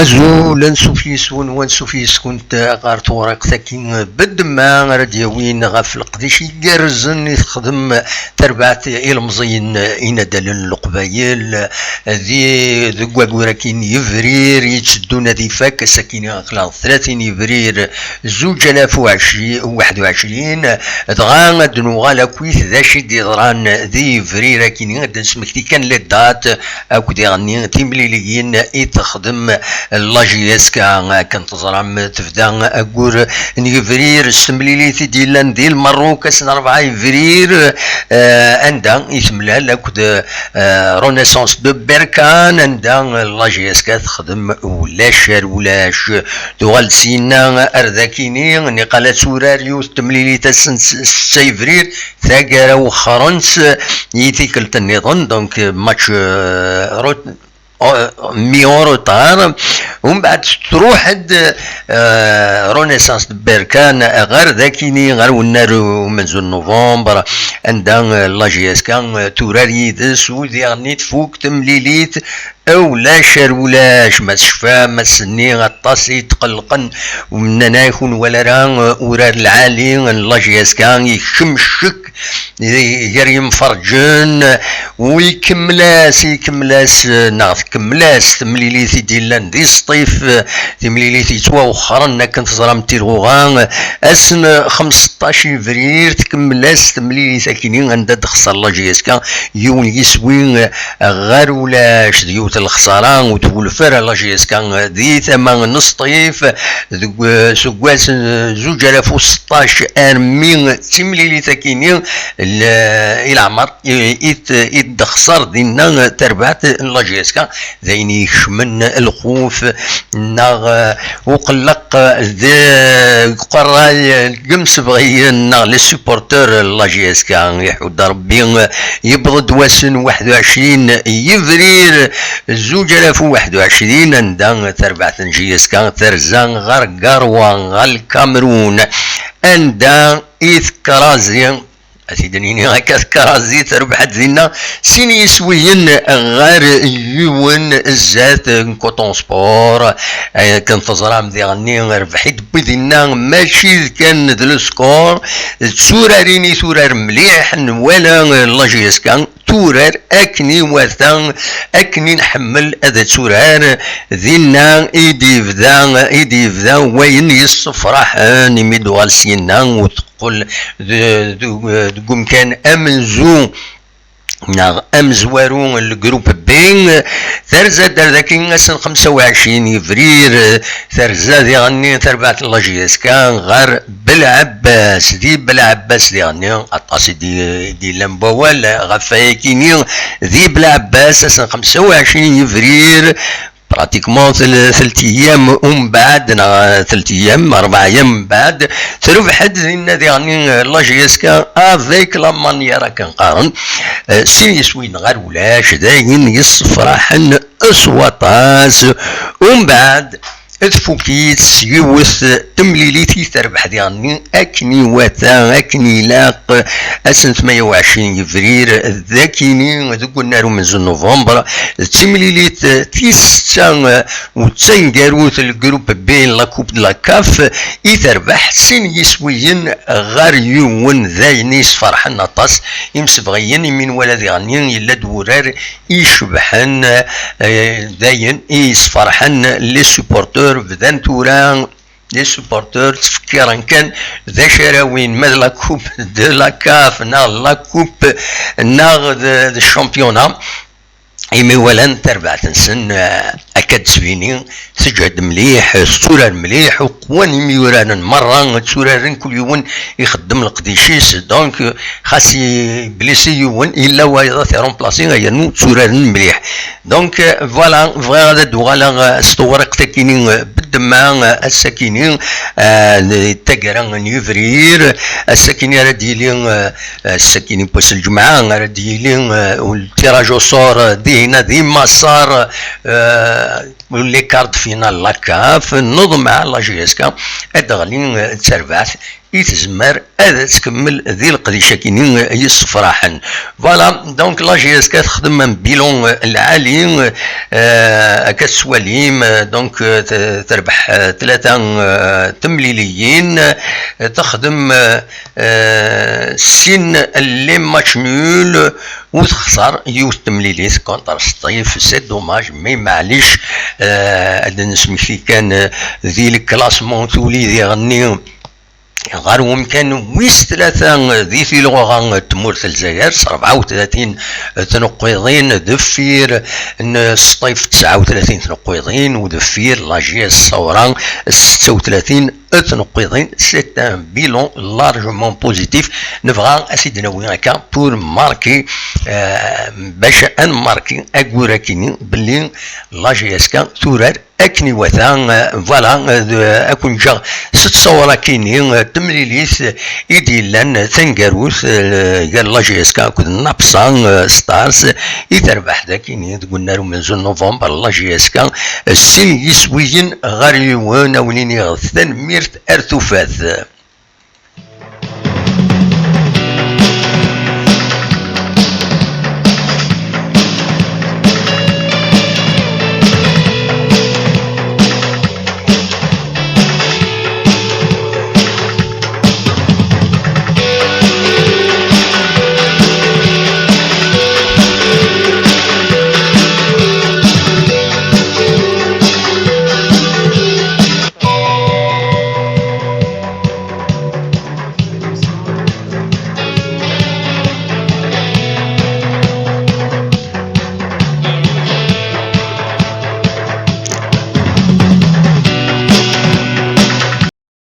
عزو لنسوفيسون ونسوفيس كنت غارت ورق ثاكين بدما راديوين غاف القديش يقرزن يخدم تربعت المزين يندل القبايل ذي ذقوا راكين يفرير يتشدون ذي فاك ساكين اخلاق 30 يفرير 2021 دغا دنوغالا كويث ذا شي دران ذي يفرير راكين غدا نسمكتي كان للدات اكو دي غني تيمليليين يتخدم لاجيسكا كانت زرام تفدا اقول نيفرير السمليليتي ديال ديال المروك سنه 4 فيفرير عندها يسملها لك رونيسانس دو بركان عندها لاجيسكا تخدم ولاش دوغال سينا ارداكيني نقالات سوراريو تمليليتا سيفرير ثاقرا وخرنس يتيكلت النظام دونك ماتش ميورو طار ومن بعد تروح عند رونيسانس بركان غير ذاكيني غير والنار منزل نوفمبر عندها لاجيسكا توراري دس ودي غني تفوق تمليليت ولاش ما شفا ما سني غطاسي تقلقن ومننا يكون ولا راه ورار العالي لاجيسكا يشمشك يريم فرجن ويكملاس ناغ كملاس تمليليتي ديال دي سطيف تمليليتي توا وخرنا كنت زرام تيرغوغان اسن 15 فبراير تكملاس تمليليتي كاينين عندها تخسر لاجيسكا يون يسوي غير ولاش ديوت الخسارة وتولفر لاجيسكا دي ثمان نصطيف سكواس 2016 ارمين تمليليتي كاينين الى عمر يتخسر دينا تربعت لاجيسكا ذين يشمن الخوف ناغ وقلق ذي قراي القمس بغي ناغ لي سوبورتور لاجيسكا يحود ربي يبرد واسن 21 يفرير 2021 عندها تربعت جيسكا ترزان غرقر وغال الكامرون عندها إذكرازي أسيدنيني هكا كرازي تربحت ذينا سيني يسوين غير يون الزات كوتون سبور كنت زرام ذي غني ربحت بذينا ماشي كان ذا السكور تسوراريني سورار مليح ولا لاجيسكا تورار اكني وثان اكني نحمل هذا تورار ذينا ايدي فذا وين يصفرح نميدو غالسينا وتقول دقوم كان امنزو ناغ امزوارو الجروب بين ثرزا درداكين سن 25 يفرير ثرزا دي غني تربعت لاجيسكا غير بالعباس دي غني عطاسي دي لمبوال غفايكيني دي بالعباس سن 25 يفرير براتيكمون 3 ايام ومن بعد 3 ايام 4 ايام من بعد تربحت لنا يعني لاجيسكا افيك لا مانيير كنقارن سين يسوين غير ولاش داين يصفرحن اصواتاس ومن بعد تفوكيت سيوث تمليليتي تربح ديالني اكني واتا اكني لاق اسن 28 يفرير ذاكيني ذوك النار من نوفمبر تمليليت تيستا وتنقاروت الجروب بين لاكوب لاكاف يتربح سين يسويين غير يون ذاينيس فرحن نطاس يمسبغيين من ولا ديالني يلا دورار يشبحن داين يسفرحن لي سوبورتور بدان توران لي سوبورتور تفكيرا كان ذا شراوين ماذا لاكوب دو لاكاف ناغ لاكوب ناغ دو الشامبيونا إيمي ولان تربع تنسن أكاد سفيني سجد مليح السورة مليح وقواني ميوران مرة سورة كل يوم يخدم القديشيس دونك خاصي بليسي يوم إلا وايضا ثيرون بلاسي غيرنو سورة مليح دونك فوالا فغادا دوغالا ستورق تاكيني بالدماء الساكينين تاقرا نيفرير الساكيني رديلين الساكيني بوس الجمعة رديلين والتيراجو صور دينا دي مسار لي كارت فينال لاكاف نظم مع لاجيسكا ادغلين تسربعت يتزمر هذا تكمل ذي القديشه كينين يصفراحن. فوالا دونك لا جي اس كتخدم من بيلون العالي كتسواليم دونك تربح 3 تمليليين، تخدم سين لي ماتش نول وتخسر يوث تمليليت كونتر سطيف. سي دوماج مي معليش هذا نسمي كان ذي الكلاسمون تولي ذي غني غير كان ويس 3 ذي في لغة تمورت الجزائر 34 تنقيضين دفير سطيف 39 تنقيضين ودفير لاجي الصوران 36 تنقيضين. سي ان بيلون لارجمون بوزيتيف. نبغى اسيدنا وين هكا بور ماركي باش ان ماركي اكورا كيني بلي لاجي اسكا تورار اكني وثان. فوالا اكون جا 6 صورة كيني تمليليس يديلان تنقروث قال لاجي اسكا كود نابسان ستارز يتربح داكيني قلنا له من نوفمبر لاجي اسكا السين يسويين غير يوان وليني غثان ميرت ارتوفات.